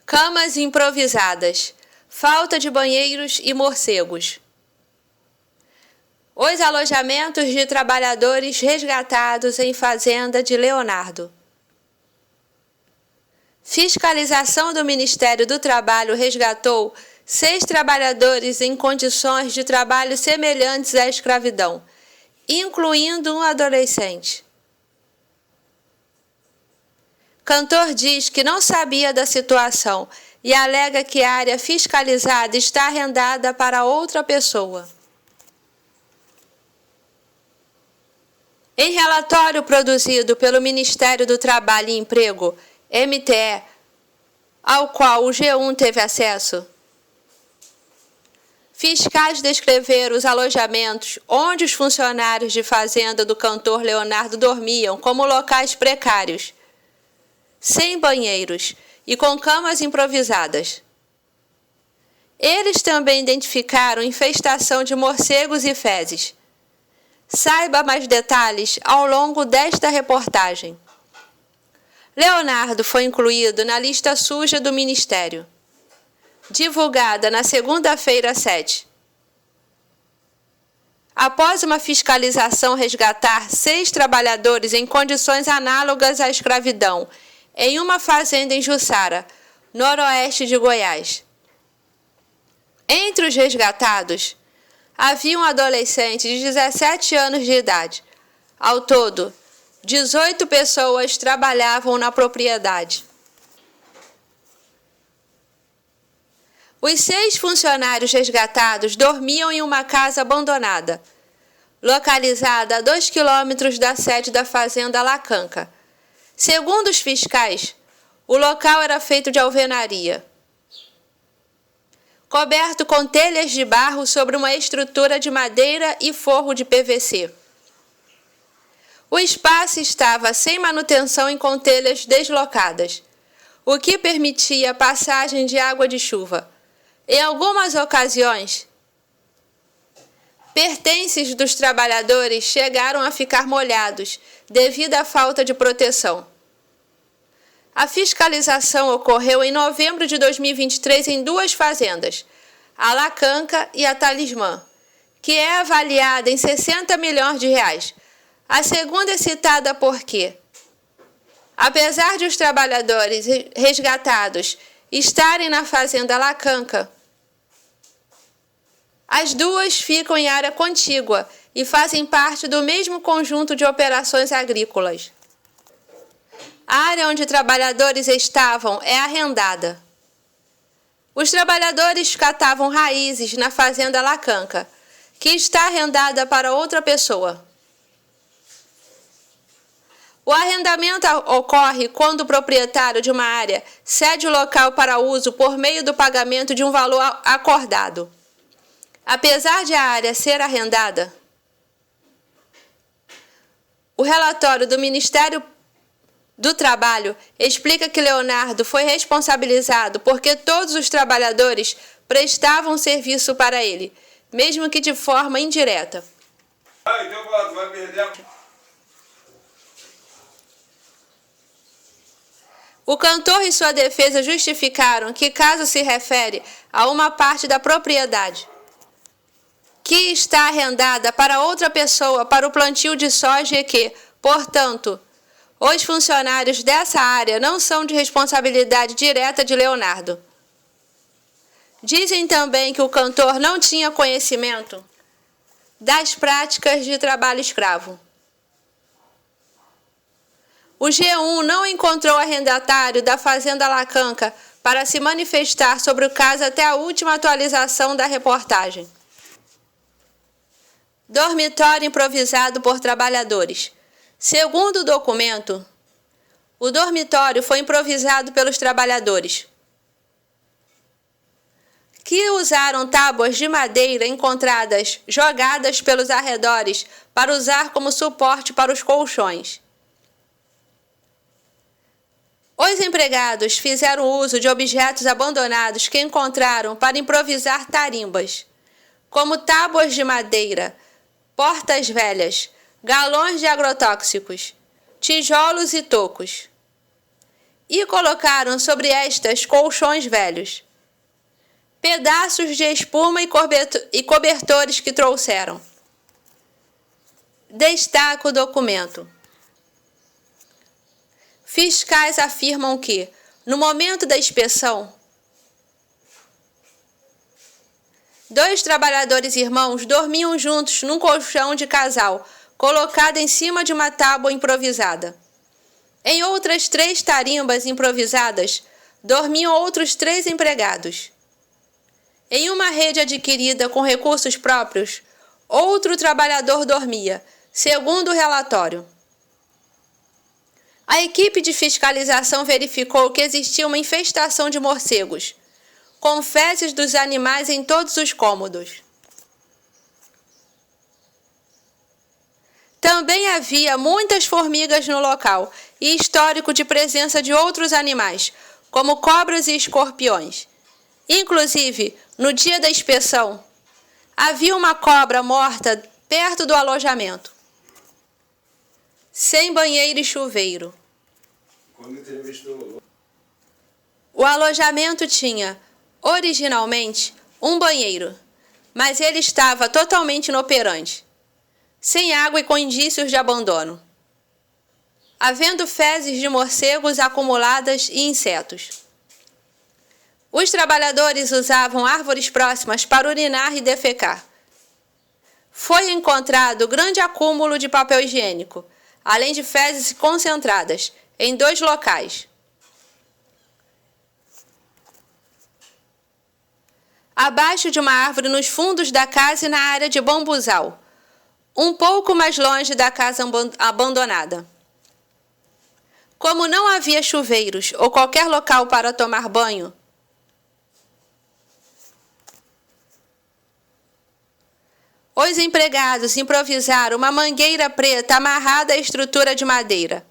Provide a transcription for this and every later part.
Camas improvisadas, falta de banheiros e morcegos. Os alojamentos de trabalhadores resgatados em fazenda de Leonardo. Fiscalização do Ministério do Trabalho resgatou 6 trabalhadores em condições de trabalho semelhantes à escravidão, incluindo um adolescente. Cantor diz que não sabia da situação e alega que a área fiscalizada está arrendada para outra pessoa. Em relatório produzido pelo Ministério do Trabalho e Emprego, MTE, ao qual o G1 teve acesso, fiscais descreveram os alojamentos onde os funcionários de fazenda do cantor Leonardo dormiam como locais precários, sem banheiros e com camas improvisadas. Eles também identificaram infestação de morcegos e fezes. Saiba mais detalhes ao longo desta reportagem. Leonardo foi incluído na lista suja do Ministério, divulgada na segunda-feira 7. Após uma fiscalização resgatar 6 trabalhadores em condições análogas à escravidão em uma fazenda em Jussara, noroeste de Goiás. Entre os resgatados, havia um adolescente de 17 anos de idade. Ao todo, 18 pessoas trabalhavam na propriedade. Os 6 funcionários resgatados dormiam em uma casa abandonada, localizada a 2 quilômetros da sede da fazenda Lacanca. Segundo os fiscais, o local era feito de alvenaria, coberto com telhas de barro sobre uma estrutura de madeira e forro de PVC. O espaço estava sem manutenção e com telhas deslocadas, o que permitia a passagem de água de chuva. Em algumas ocasiões, pertences dos trabalhadores chegaram a ficar molhados devido à falta de proteção. A fiscalização ocorreu em novembro de 2023 em 2 fazendas, a Lacanca e a Talismã, que é avaliada em 60 milhões de reais. A segunda é citada porque, apesar de os trabalhadores resgatados estarem na fazenda Lacanca, as duas ficam em área contígua e fazem parte do mesmo conjunto de operações agrícolas. A área onde trabalhadores estavam é arrendada. Os trabalhadores catavam raízes na fazenda Lacanca, que está arrendada para outra pessoa. O arrendamento ocorre quando o proprietário de uma área cede o local para uso por meio do pagamento de um valor acordado. Apesar de a área ser arrendada, o relatório do Ministério do Trabalho explica que Leonardo foi responsabilizado porque todos os trabalhadores prestavam serviço para ele, mesmo que de forma indireta. O cantor e sua defesa justificaram que caso se refere a uma parte da propriedade que está arrendada para outra pessoa para o plantio de soja e que, portanto, os funcionários dessa área não são de responsabilidade direta de Leonardo. Dizem também que o cantor não tinha conhecimento das práticas de trabalho escravo. O G1 não encontrou arrendatário da fazenda Lacanca para se manifestar sobre o caso até a última atualização da reportagem. Dormitório improvisado por trabalhadores. Segundo o documento, o dormitório foi improvisado pelos trabalhadores, que usaram tábuas de madeira encontradas jogadas pelos arredores para usar como suporte para os colchões. Os empregados fizeram uso de objetos abandonados que encontraram para improvisar tarimbas, como tábuas de madeira, portas velhas, galões de agrotóxicos, tijolos e tocos. e colocaram sobre estas colchões velhos, pedaços de espuma e cobertores que trouxeram. Destaca o documento. Fiscais afirmam que, no momento da inspeção, 2 trabalhadores irmãos dormiam juntos num colchão de casal, colocado em cima de uma tábua improvisada. Em outras 3 tarimbas improvisadas, dormiam outros 3 empregados. Em uma rede adquirida com recursos próprios, outro trabalhador dormia, segundo o relatório. A equipe de fiscalização verificou que existia uma infestação de morcegos, com fezes dos animais em todos os cômodos. Também havia muitas formigas no local e histórico de presença de outros animais, como cobras e escorpiões. Inclusive, no dia da inspeção, havia uma cobra morta perto do alojamento, sem banheiro e chuveiro. O alojamento tinha, originalmente, um banheiro, mas ele estava totalmente inoperante, sem água e com indícios de abandono, havendo fezes de morcegos acumuladas e insetos. Os trabalhadores usavam árvores próximas para urinar e defecar. Foi encontrado grande acúmulo de papel higiênico, além de fezes concentradas, em 2 locais. Abaixo de uma árvore nos fundos da casa e na área de bambuzal, um pouco mais longe da casa abandonada. Como não havia chuveiros ou qualquer local para tomar banho, os empregados improvisaram uma mangueira preta amarrada à estrutura de madeira.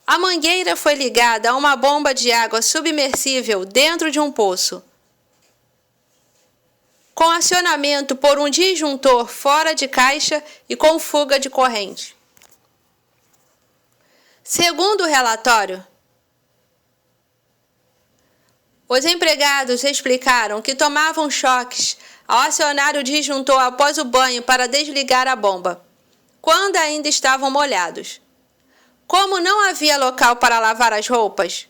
A mangueira foi ligada a uma bomba de água submersível dentro de um poço, com acionamento por um disjuntor fora de caixa e com fuga de corrente. Segundo o relatório, os empregados explicaram que tomavam choques ao acionar o disjuntor após o banho para desligar a bomba, quando ainda estavam molhados. Como não havia local para lavar as roupas,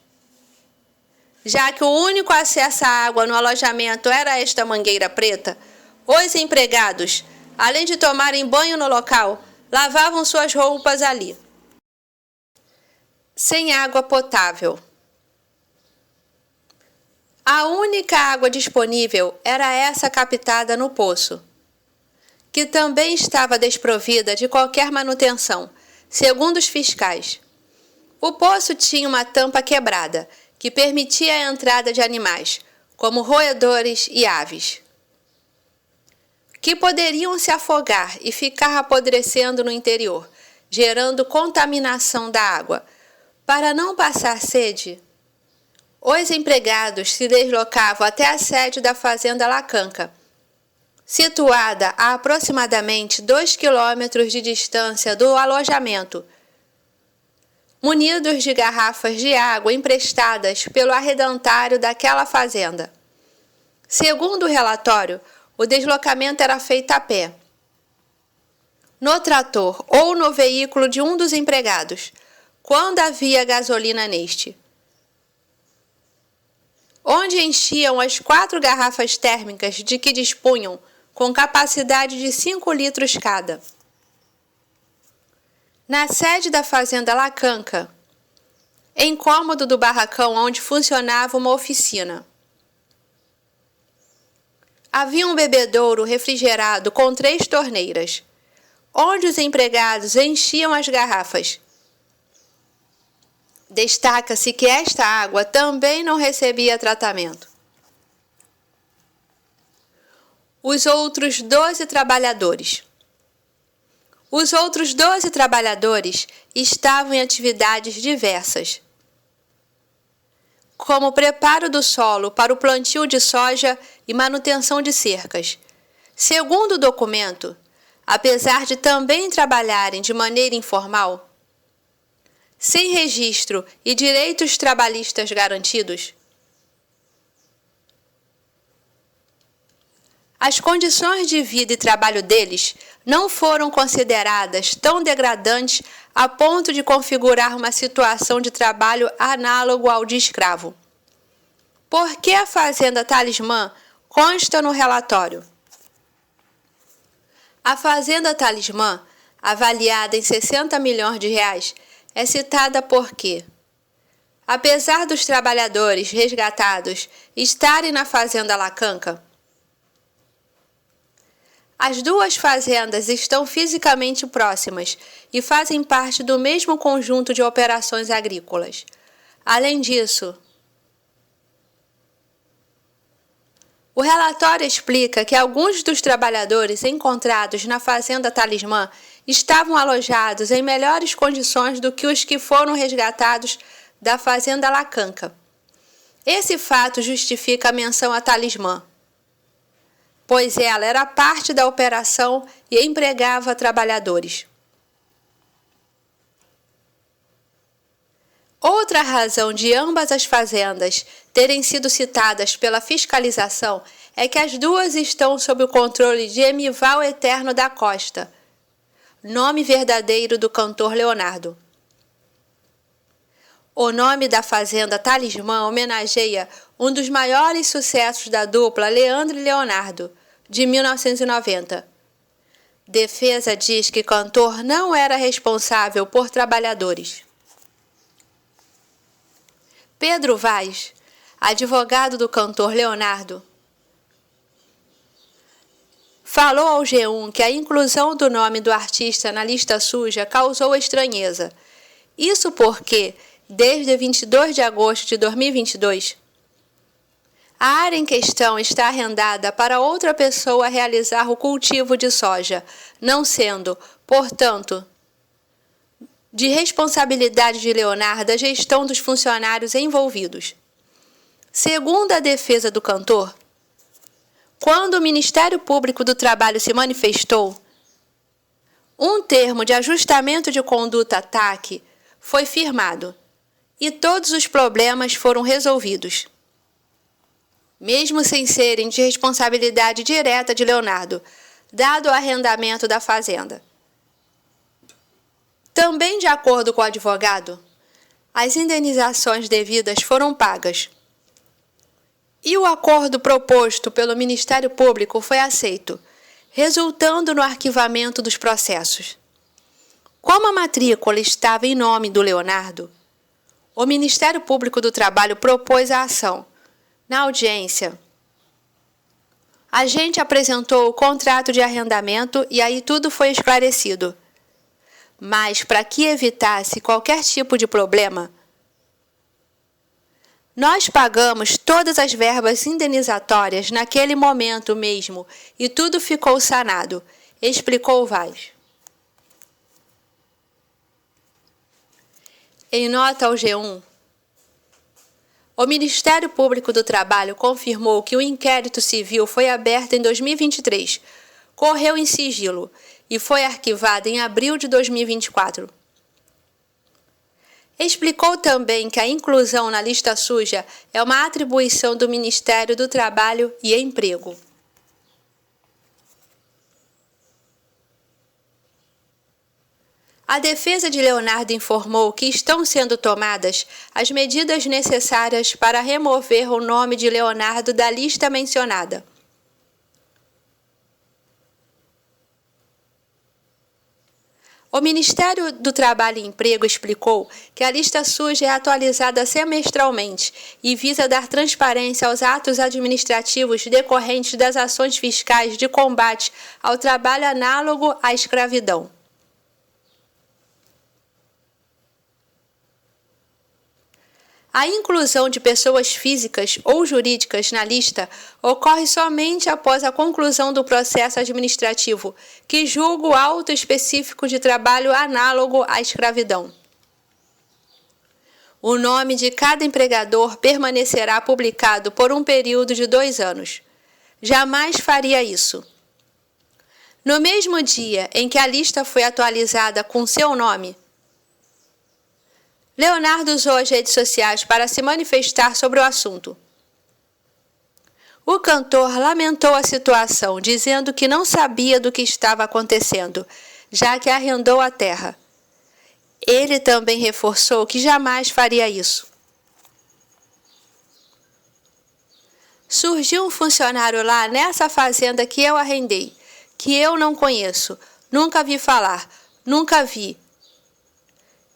já que o único acesso à água no alojamento era esta mangueira preta, os empregados, além de tomarem banho no local, lavavam suas roupas ali, sem água potável. A única água disponível era essa captada no poço, que também estava desprovida de qualquer manutenção, segundo os fiscais. O poço tinha uma tampa quebrada, que permitia a entrada de animais, como roedores e aves, que poderiam se afogar e ficar apodrecendo no interior, gerando contaminação da água. Para não passar sede, os empregados se deslocavam até a sede da fazenda Lacanca, situada a aproximadamente 2 quilômetros de distância do alojamento, munidos de garrafas de água emprestadas pelo arrendatário daquela fazenda. Segundo o relatório, o deslocamento era feito a pé, no trator ou no veículo de um dos empregados, quando havia gasolina neste, onde enchiam as 4 garrafas térmicas de que dispunham, com capacidade de 5 litros cada. Na sede da fazenda Lacanca, em cômodo do barracão onde funcionava uma oficina, havia um bebedouro refrigerado com 3 torneiras, onde os empregados enchiam as garrafas. Destaca-se que esta água também não recebia tratamento. Os outros 12 trabalhadores. Os outros 12 trabalhadores estavam em atividades diversas, como preparo do solo para o plantio de soja e manutenção de cercas. Segundo o documento, apesar de também trabalharem de maneira informal, sem registro e direitos trabalhistas garantidos? As condições de vida e trabalho deles não foram consideradas tão degradantes a ponto de configurar uma situação de trabalho análogo ao de escravo. Por que a fazenda Talismã consta no relatório? A fazenda Talismã, avaliada em 60 milhões de reais, é citada porque, apesar dos trabalhadores resgatados estarem na fazenda Lacanca, as duas fazendas estão fisicamente próximas e fazem parte do mesmo conjunto de operações agrícolas. Além disso, o relatório explica que alguns dos trabalhadores encontrados na fazenda Talismã estavam alojados em melhores condições do que os que foram resgatados da fazenda Lacanca. Esse fato justifica a menção a Talismã, pois ela era parte da operação e empregava trabalhadores. Outra razão de ambas as fazendas terem sido citadas pela fiscalização é que as duas estão sob o controle de Emival Eterno da Costa, nome verdadeiro do cantor Leonardo. O nome da fazenda Talismã homenageia um dos maiores sucessos da dupla Leandro e Leonardo, de 1990. Defesa diz que cantor não era responsável por trabalhadores. Pedro Vaz, advogado do cantor Leonardo, falou ao G1 que a inclusão do nome do artista na lista suja causou estranheza. Isso porque, desde 22 de agosto de 2022, a área em questão está arrendada para outra pessoa realizar o cultivo de soja, não sendo, portanto, de responsabilidade de Leonardo a gestão dos funcionários envolvidos. Segundo a defesa do cantor, quando o Ministério Público do Trabalho se manifestou, um termo de ajustamento de conduta TAC foi firmado e todos os problemas foram resolvidos, mesmo sem serem de responsabilidade direta de Leonardo, dado o arrendamento da fazenda. Também de acordo com o advogado, as indenizações devidas foram pagas e o acordo proposto pelo Ministério Público foi aceito, resultando no arquivamento dos processos. Como a matrícula estava em nome do Leonardo, o Ministério Público do Trabalho propôs a ação. Na audiência, a gente apresentou o contrato de arrendamento e aí tudo foi esclarecido. Mas, para que evitasse qualquer tipo de problema, nós pagamos todas as verbas indenizatórias naquele momento mesmo e tudo ficou sanado, explicou Vaz. Em nota ao G1, o Ministério Público do Trabalho confirmou que o inquérito civil foi aberto em 2023, correu em sigilo e foi arquivado em abril de 2024. Explicou também que a inclusão na lista suja é uma atribuição do Ministério do Trabalho e Emprego. A defesa de Leonardo informou que estão sendo tomadas as medidas necessárias para remover o nome de Leonardo da lista mencionada. O Ministério do Trabalho e Emprego explicou que a lista suja é atualizada semestralmente e visa dar transparência aos atos administrativos decorrentes das ações fiscais de combate ao trabalho análogo à escravidão. A inclusão de pessoas físicas ou jurídicas na lista ocorre somente após a conclusão do processo administrativo, que julga o auto específico de trabalho análogo à escravidão. O nome de cada empregador permanecerá publicado por um período de 2 anos. Jamais faria isso. No mesmo dia em que a lista foi atualizada com seu nome, Leonardo usou as redes sociais para se manifestar sobre o assunto. O cantor lamentou a situação, dizendo que não sabia do que estava acontecendo, já que arrendou a terra. Ele também reforçou que jamais faria isso. Surgiu um funcionário lá nessa fazenda que eu arrendei, que eu não conheço, nunca vi falar, nunca vi.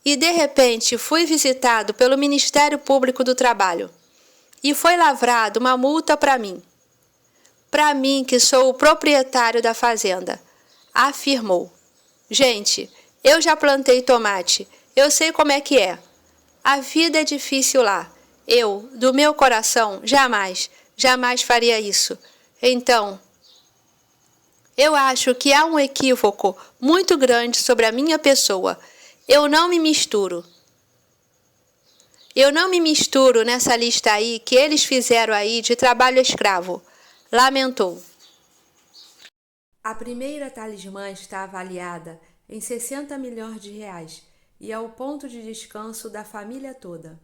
E de repente fui visitado pelo Ministério Público do Trabalho. E foi lavrada uma multa para mim. Para mim, que sou o proprietário da fazenda, afirmou. Gente, eu já plantei tomate, eu sei como é que é. A vida é difícil lá. Eu, do meu coração, jamais faria isso. Então, eu acho que há um equívoco muito grande sobre a minha pessoa. Eu não me misturo. Eu não me misturo nessa lista aí que eles fizeram aí de trabalho escravo. Lamentou. A primeira talismã está avaliada em 60 milhões de reais e é o ponto de descanso da família toda.